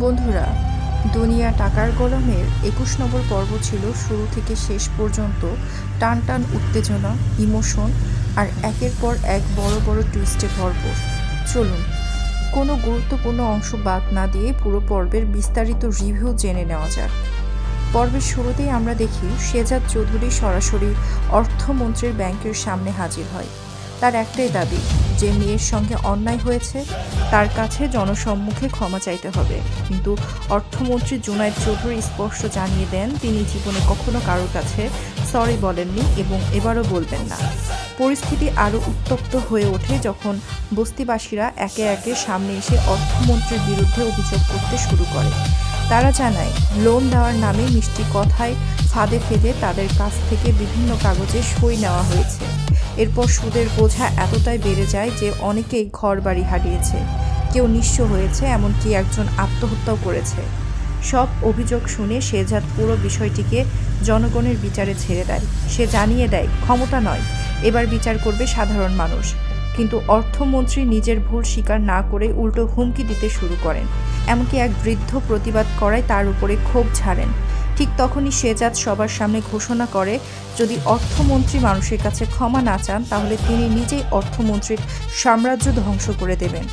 বন্ধুরা, দুনিয়া টাকার গোলামের ২১ নম্বর পর্ব ছিল শুরু থেকে শেষ পর্যন্ত টান টান উত্তেজনা, ইমোশন আর একের পর এক বড় বড় টুইস্টে ভরপুর। চলুন কোনো গুরুত্বপূর্ণ অংশ বাদ না দিয়ে পুরো পর্বের বিস্তারিত রিভিউ জেনে নেওয়া যাক। পর্বের শুরুতেই আমরা দেখি শেজাদ চৌধুরী সরাসরি অর্থমন্ত্রীর ব্যাংকের সামনে হাজির হয়। তার একটাই দাবি, যে মেয়ের সঙ্গে অন্যায় হয়েছে তার কাছে জনসম্মুখে ক্ষমা চাইতে হবে। কিন্তু অর্থমন্ত্রী জুনায়েদ চৌধুরী স্পষ্ট জানিয়ে দেন তিনি জীবনে কখনো কারোর কাছে সরি বলেননি এবং এবারও বলবেন না। পরিস্থিতি আরও উত্তপ্ত হয়ে ওঠে যখন বস্তিবাসীরা একে একে সামনে এসে অর্থমন্ত্রীর বিরুদ্ধে অভিযোগ করতে শুরু করে। তারা জানায় লোন দেওয়ার নামে মিষ্টি কথায় ফাঁদে ফেলে তাদের কাছ থেকে বিভিন্ন কাগজে সই নেওয়া হয়েছে। এরপর সুদের বোঝা এতটাই বেড়ে যায় যে অনেকেই ঘর বাড়ি হারিয়েছে, কেউ নিঃস্ব হয়েছে, এমনকি একজন আত্মহত্যাও করেছে। সব অভিযোগ শুনে শেজাদ পুরো বিষয়টিকে জনগণের বিচারে ছেড়ে দেয়। সে জানিয়ে দেয় ক্ষমতা নয়, এবার বিচার করবে সাধারণ মানুষ। কিন্তু অর্থমন্ত্রী নিজের ভুল স্বীকার না করে উল্টো হুমকি দিতে শুরু করেন। এমনকি এক বৃদ্ধ প্রতিবাদ করায় তার উপরে ক্ষোভ ঝাড়েন। ঠিক তখনই শেজাদ সবার সামনে ঘোষণা করে যদি অর্থমন্ত্রী মানুষের কাছে ক্ষমা না চান তাহলে তিনি নিজেই অর্থমন্ত্রীর সাম্রাজ্য ধ্বংস করে দেবেন।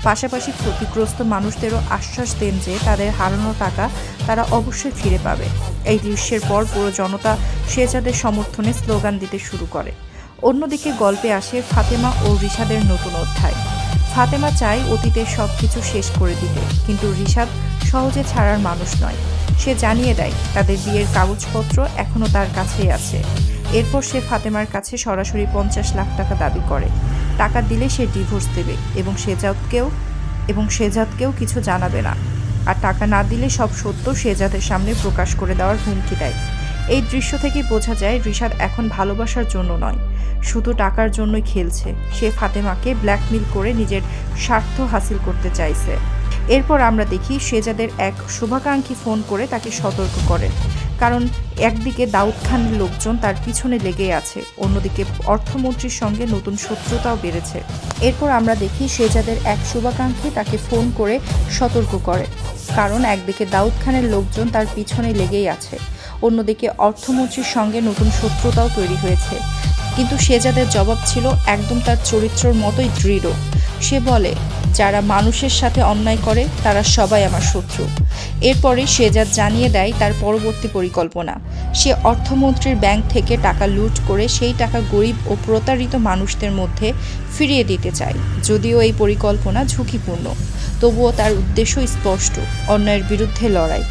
পাশাপাশি ক্ষতিগ্রস্ত মানুষদেরও আশ্বাস দেন যে তাদের হারানো টাকা তারা অবশ্যই ফিরে পাবে। এই দৃশ্যের পর পুরো জনতা শেজাদের সমর্থনে স্লোগান দিতে শুরু করে। অন্যদিকে গল্পে আসে ফাতেমা ও রিশাদের নতুন অধ্যায়। ফাতেমা চায় অতীতের সব কিছু শেষ করে দিতে, কিন্তু রিশাদ সহজে ছাড়ার মানুষ নয়। সে জানিয়ে দেয় তাদের বিয়ের কাগজপত্র এখনও তার কাছেই আছে। এরপর সে ফাতেমার কাছে সরাসরি ৫০ লাখ টাকা দাবি করে। টাকা দিলে সে ডিভোর্স দেবে এবং শেজাদকেও কিছু জানাবে না। আর টাকা না দিলে সব সত্য শেজাদের সামনে প্রকাশ করে দেওয়ার হুমকি দেয়। এই দৃশ্য থেকে বোঝা যায় রিশাদ এখন ভালোবাসার জন্য নয়, শুধু টাকার জন্যই খেলছে। সে ফাতেমাকে ব্ল্যাকমেইল করে নিজের স্বার্থ হাসিল করতে চাইছে। এরপর আমরা দেখি শেজাদের এক শুভাকাঙ্ক্ষী ফোন করে তাকে সতর্ক করেন, কারণ একদিকে দাউদ খানের লোকজন তার পিছনে লেগেই আছে, অন্যদিকে অর্থমন্ত্রীর সঙ্গে নতুন শত্রুতাও বেড়েছে। এরপর আমরা দেখি শেজাদের এক শুভাকাঙ্ক্ষী তাকে ফোন করে সতর্ক করে, কারণ একদিকে দাউদ খানের লোকজন তার পিছনে লেগেই আছে, অন্যদিকে অর্থমন্ত্রীর সঙ্গে নতুন শত্রুতাও তৈরি হয়েছে। কিন্তু শেজাদের জবাব ছিল একদম তার চরিত্রের মতোই দৃঢ়। সে বলে, যারা মানুষের সাথে অন্যায় করে তারা সবাই আমার শত্রু। এরপরে শেজাদ জানিয়ে দেয় তার পরবর্তী পরিকল্পনা। সে অর্থমন্ত্রীর ব্যাংক থেকে টাকা লুট করে সেই টাকা গরিব ও প্রতারিত মানুষদের মধ্যে ফিরিয়ে দিতে চায়। যদিও এই পরিকল্পনা ঝুঁকিপূর্ণ, তবুও তার উদ্দেশ্য স্পষ্ট, অন্যায়ের বিরুদ্ধে লড়াই।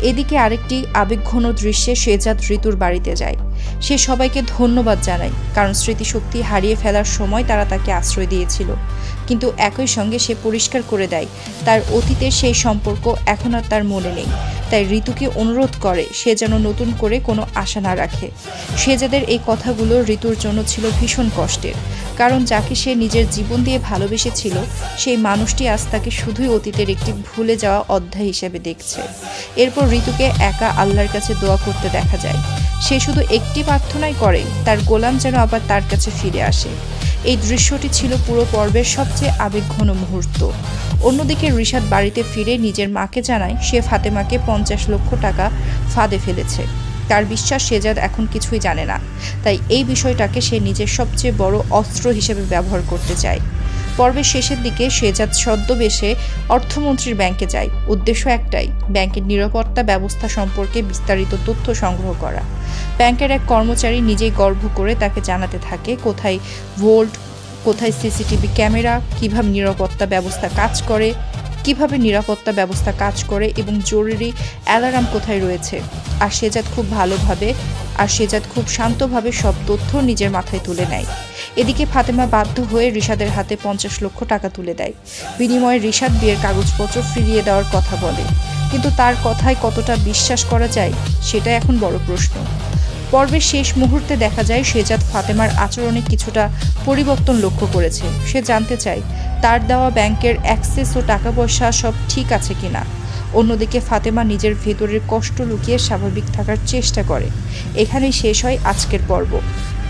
এদিকে আরেকটি আবেগঘন দৃশ্যে শেজাদ ঋতুর বাড়িতে যায়। সে সবাইকে ধন্যবাদ জানায়, কারণ স্মৃতিশক্তি হারিয়ে ফেলার সময় তারা তাকে আশ্রয় দিয়েছিল। কিন্তু একই সঙ্গে সে পরিষ্কার করে দেয় তার অতীতের সেই সম্পর্ক এখন আর তার মনে নেই। তাই ঋতুকে অনুরোধ করে সে যেন নতুন করে কোনো আশা না রাখে। শেজাদের এই কথাগুলো ঋতুর জন্য ছিল ভীষণ কষ্টের, কারণ যাকে সে নিজের জীবন দিয়ে ভালোবেসেছিল সেই মানুষটি আজ তাকে শুধুই অতীতের একটি ভুলে যাওয়া অধ্যায় হিসেবে দেখছে। এরপর ঋতুকে একা আল্লাহর কাছে দোয়া করতে দেখা যায়। সে শুধু একটি প্রার্থনাই করে, তার গোলাম যেন আবার তার কাছে ফিরে আসে। এই দৃশ্যটি ছিল পুরো পর্বের সবচেয়ে আবেগঘন মুহূর্ত। অন্যদিকে রিশাদ বাড়িতে ফিরে নিজের মাকে জানায় সে ফাতেমাকে ৫০ লক্ষ টাকা ফাঁদে ফেলেছে। তার বিশ্বাস শেজাদ এখন কিছুই জানে না, তাই এই বিষয়টাকে সে নিজের সবচেয়ে বড় অস্ত্র হিসেবে ব্যবহার করতে চায়। পর্বের শেষের দিকে শেজাদ ছদ্মবেশে অর্থমন্ত্রীর ব্যাংকে যায়। উদ্দেশ্য একটাই, ব্যাংকের নিরাপত্তা ব্যবস্থা সম্পর্কে বিস্তারিত তথ্য সংগ্রহ করা। ব্যাংকের এক কর্মচারী নিজেই গর্ব করে তাকে জানাতে থাকে কোথায় ভোল্ট, কোথায় সিসিটিভি ক্যামেরা, কিভাবে নিরাপত্তা ব্যবস্থা কাজ করে এবং জরুরি অ্যালার্ম কোথায় রয়েছে। আর শেজাদ খুব শান্তভাবে সব তথ্য নিজের মাথায় তুলে নেয়। এদিকে ফাতেমা বাধ্য হয়ে রিশাদের হাতে ৫০ লক্ষ টাকা তুলে দেয়। বিনিময়ে রিশাদ বিয়ের কাগজপত্র ফিরিয়ে দেওয়ার কথা বলে, কিন্তু তার কথায় কতটা বিশ্বাস করা যায় সেটা এখন বড় প্রশ্ন। পর্বের শেষ মুহূর্তে দেখা যায় শেজাদ ফাতেমার আচরণে কিছুটা পরিবর্তন লক্ষ্য করেছে। সে জানতে চায় তার দেওয়া ব্যাংকের অ্যাক্সেস ও টাকা পয়সা সব ঠিক আছে কিনা। অন্যদিকে ফাতেমা নিজের ভেতরের কষ্ট লুকিয়ে স্বাভাবিক থাকার চেষ্টা করে। এখানেই শেষ হয় আজকের পর্ব।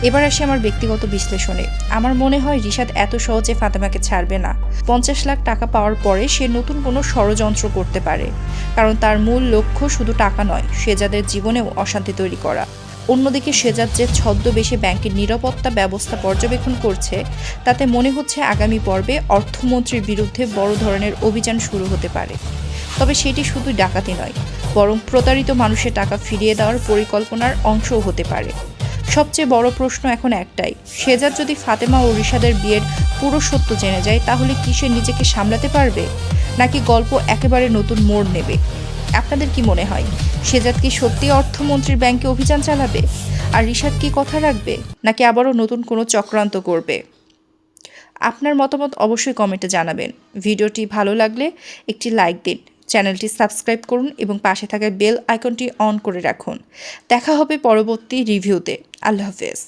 এবার আসি আমার ব্যক্তিগত বিশ্লেষণে। আমার মনে হয় রিশাদ এত সহজে ফাতেমাকে ছাড়বে না। ৫০ লাখ টাকা পাওয়ার পরে সে নতুন কোনো ষড়যন্ত্র করতে পারে, কারণ তার মূল লক্ষ্য শুধু টাকা নয়, সেজাদের জীবনেও অশান্তি তৈরি করা। অন্যদিকে সেজাদ যে ছদ্মবেশে ব্যাংকের নিরাপত্তা ব্যবস্থা পর্যবেক্ষণ করছে, তাতে মনে হচ্ছে আগামী পর্বে অর্থমন্ত্রীর বিরুদ্ধে বড় ধরনের অভিযান শুরু হতে পারে। তবে সেটি শুধু ডাকাতি নয়, বরং প্রতারিত মানুষের টাকা ফিরিয়ে দেওয়ার পরিকল্পনার অংশও হতে পারে। সবচেয়ে বড় প্রশ্ন এখন একটাই, সেজাদ যদি ফাতেমা ও রিশাদের বিয়ের পুরো সত্য জেনে যায়, তাহলে কি সে নিজেকে সামলাতে পারবে, নাকি গল্প একেবারে নতুন মোড় নেবে? আপনাদের কি মনে হয়, সেজাদ কি সত্যি অর্থমন্ত্রীর ব্যাংকে অভিযান চালাবে, আর রিশাদ কি কথা রাখবে, নাকি আবারও নতুন কোনো চক্রান্ত করবে? আপনার মতামত অবশ্যই কমেন্টে জানাবেন। ভিডিওটি ভালো লাগলে একটি লাইক দিন, চ্যানেলটি সাবস্ক্রাইব করুন এবং পাশে থাকা বেল আইকনটি অন করে রাখুন। দেখা হবে পরবর্তী রিভিউতে। আল্লাহ হাফেজ।